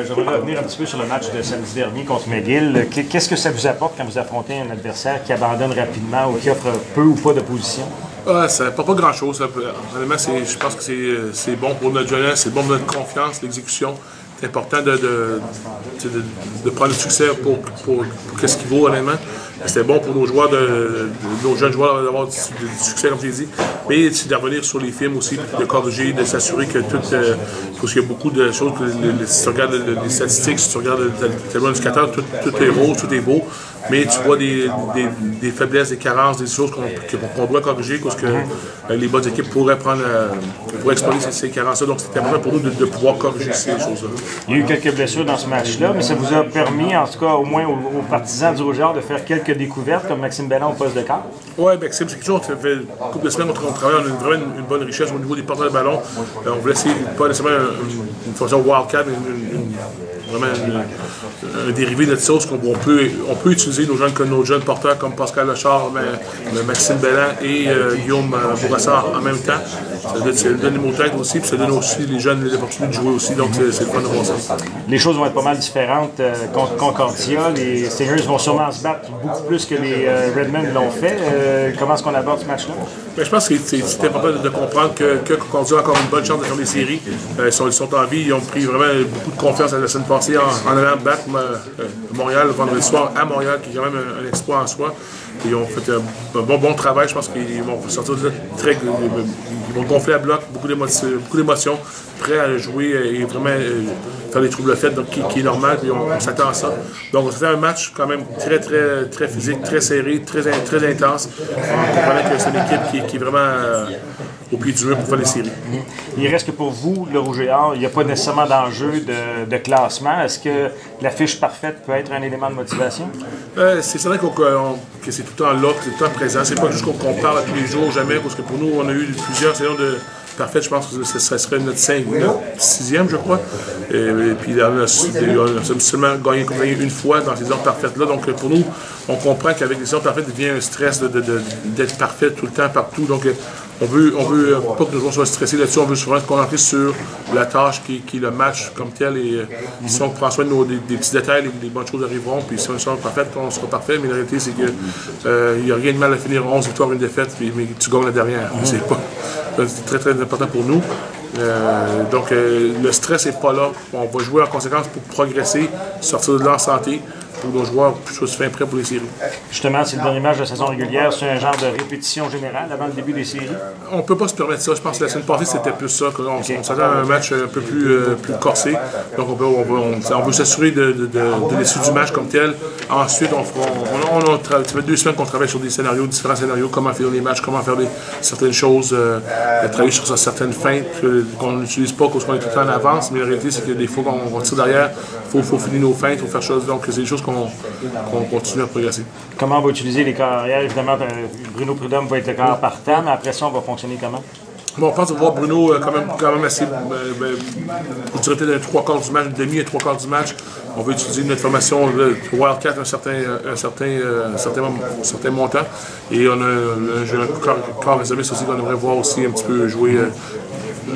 voudrais revenir un petit peu sur le match de samedi dernier contre McGill. Qu'est-ce que ça vous apporte quand vous affrontez un adversaire qui abandonne rapidement ou qui offre peu ou pas de position? Ça n'apporte pas grand-chose. Honnêtement, je pense que c'est bon pour notre jeunesse, c'est bon pour notre confiance, l'exécution. C'est important de prendre le succès pour ce qu'il vaut, honnêtement. C'était bon pour nos joueurs, nos jeunes joueurs d'avoir du succès, comme je l'ai dit. Mais c'est de revenir sur les films aussi, de corriger, de s'assurer que tout. Parce qu'il y a beaucoup de choses, si tu regardes les statistiques, si tu regardes le indicateur, tout est rose, tout est beau. Mais tu vois des faiblesses, des carences, des choses qu'on doit corriger parce que les bonnes équipes pourraient exploiter ces carences-là. Donc c'était important pour nous de pouvoir corriger ces choses-là. Il y a eu quelques blessures dans ce match-là, mais ça vous a permis, en tout cas, au moins aux partisans du Rouge-et-Or, de faire quelques découvertes, comme Maxime Belland au poste de quart. Oui, Maxime, c'est quelque chose. Ça fait une couple de semaines qu'on travaille. On a vraiment une bonne richesse au niveau des porteurs de ballon. On voulait essayer, pas nécessairement une fonction wildcat, mais vraiment un dérivé de sauce qu'on peut utiliser nos jeunes porteurs comme Pascal Lechard, Maxime Belland et Guillaume Bourassa en même temps. Ça donne des mots de tête aussi, puis ça donne aussi les jeunes les opportunités de jouer aussi, donc c'est le fun de voir ça. Les choses vont être pas mal différentes contre Concordia. Les Stingers vont sûrement se battre beaucoup plus que les Redmen l'ont fait. Comment est-ce qu'on aborde ce match-là? Je pense que c'est important de comprendre que Concordia a encore une bonne chance de faire les séries. Ils sont en vie, ils ont pris vraiment beaucoup de confiance la semaine passée en allant battre Montréal le vendredi soir à Montréal, qui est quand même un exploit en soi. Ils ont fait un bon travail. Je pense qu'ils vont sortir de là ils vont gonfler à bloc, beaucoup d'émotions, prêts à jouer et vraiment faire des troubles faits, donc qui est normal, puis on s'attend à ça. Donc on s'attend à un match quand même très physique, très serré, très intense. On comprenait que c'est une équipe qui est vraiment au pied du mur pour faire les séries. Il reste que pour vous, le Rouge-et-Or, il n'y a pas nécessairement d'enjeu de classement. Est-ce que la fiche parfaite peut être un élément de motivation? C'est certain que c'est tout le temps là, que c'est tout le temps présent. C'est pas juste qu'on parle tous les jours, jamais, parce que pour nous, on a eu plusieurs saisons de parfaites. Je pense que ça serait notre 6e, je crois. Et puis on a seulement gagné une fois dans ces saisons parfaites-là. Donc pour nous, on comprend qu'avec les saisons parfaites, il devient un stress d'être parfait tout le temps, partout. Donc on veut pas que nos joueurs soient stressés là-dessus, on veut se concentrer sur la tâche qui est le match comme tel. Et si on prend soin des petits détails, les bonnes choses arriveront. Puis si on sera parfait, on sera parfait. Mais la réalité, c'est qu'il n'y a rien de mal à finir 11 victoires, une défaite, mais tu gagnes la dernière. C'est très important pour nous. Donc le stress n'est pas là. On va jouer en conséquence pour progresser, sortir de là en santé, pour nos joueurs soient fin prêts pour les séries. Justement, c'est le dernier match de saison régulière, c'est un genre de répétition générale avant le début des séries? On ne peut pas se permettre ça. Je pense que la semaine passée, c'était plus ça. On s'attend à un match un peu plus corsé. Donc on veut s'assurer de l'issue du match comme tel. Ensuite, ça fait 2 semaines qu'on travaille sur des scénarios, différents scénarios, comment faire les matchs, comment faire certaines choses, travailler sur certaines feintes qu'on n'utilise pas parce qu'on est tout le temps en avance. Mais la réalité, c'est que des fois, quand on tire derrière, il faut finir nos feintes, il faut faire chose. Donc, c'est des choses qu'on continue à progresser. Comment on va utiliser les carrières? Évidemment, Bruno Prudhomme va être le carrière partant, mais après ça, on va fonctionner comment? Bon, on pense qu'on va voir Bruno quand même assez, je dirais peut-être un 3/4 du match, une demi à 3/4 du match. On va utiliser notre formation Wildcat un certain montant. Et on a un corps réserviste aussi qu'on devrait voir aussi un petit peu jouer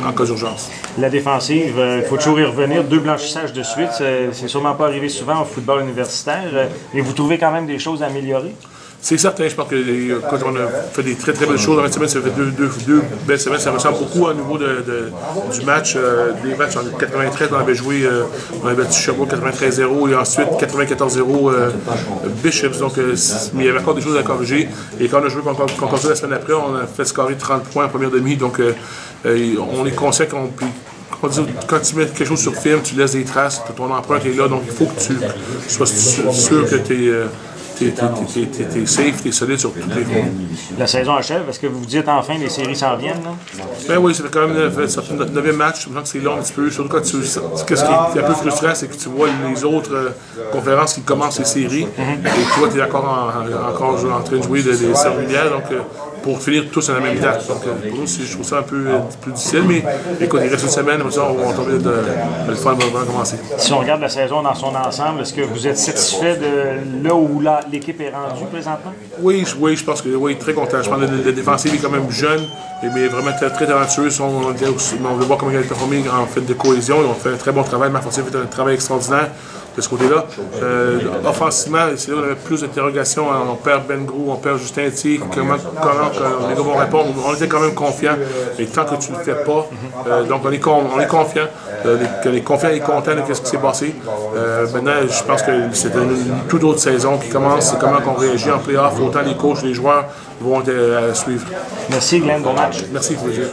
en cas d'urgence. La défensive, il faut toujours y revenir. 2 blanchissages de suite, c'est sûrement pas arrivé souvent au football universitaire. Mais vous trouvez quand même des choses à améliorer? C'est certain, je pense que quand on a fait des très belles choses dans la semaine, ça fait deux belles semaines, ça ressemble beaucoup au niveau du match. Des matchs en 93, on avait joué, on avait battu Sherbrooke 93-0 et ensuite 94-0 Bishops. Donc, mais il y avait encore des choses à corriger. Et quand on a joué contre Concordia la semaine après, on a fait scorer 30 points en première demi. Donc, on est conscient qu'on peut. Quand tu mets quelque chose sur film, tu laisses des traces, ton empreinte est là, donc il faut que tu sois sûr que tu es safe, tu es solide sur tous les fronts. La saison achève, est-ce que vous vous dites enfin les séries s'en viennent? Ben oui, ça fait quand même notre 9e match, je pense que c'est long un petit peu. Surtout quand ce qui est un peu frustrant, c'est que tu vois les autres conférences qui commencent les séries et toi, tu es encore en train de jouer des séries régulières. Donc, pour finir tous à la même date. Donc, pour nous, je trouve ça un peu plus difficile, mais écoute, il reste une semaine, comme ça, on va tomber le fun va vraiment commencer. Si on regarde la saison dans son ensemble, est-ce que vous êtes satisfait de là où l'équipe est rendue présentement? Oui, je pense que oui, très content. Je pense que le défensif est quand même jeune, mais vraiment très talentueux. On veut voir comment il a performé en fait de cohésion. Ils ont fait un très bon travail. Marc Fortier a fait un travail extraordinaire de ce côté-là. Offensivement, c'est là où on avait plus d'interrogations. On perd Ben Grou, on perd Justin Thier. Comment les gars vont répondre? On était quand même confiants. Mais tant que tu ne le fais pas, donc on est confiant. On est confiant et content de ce qui s'est passé. Maintenant, je pense que c'est une toute autre saison qui commence. C'est comment on réagit en play-off. Autant les coachs, les joueurs vont suivre. Merci Glenn, bon match. Merci, plaisir.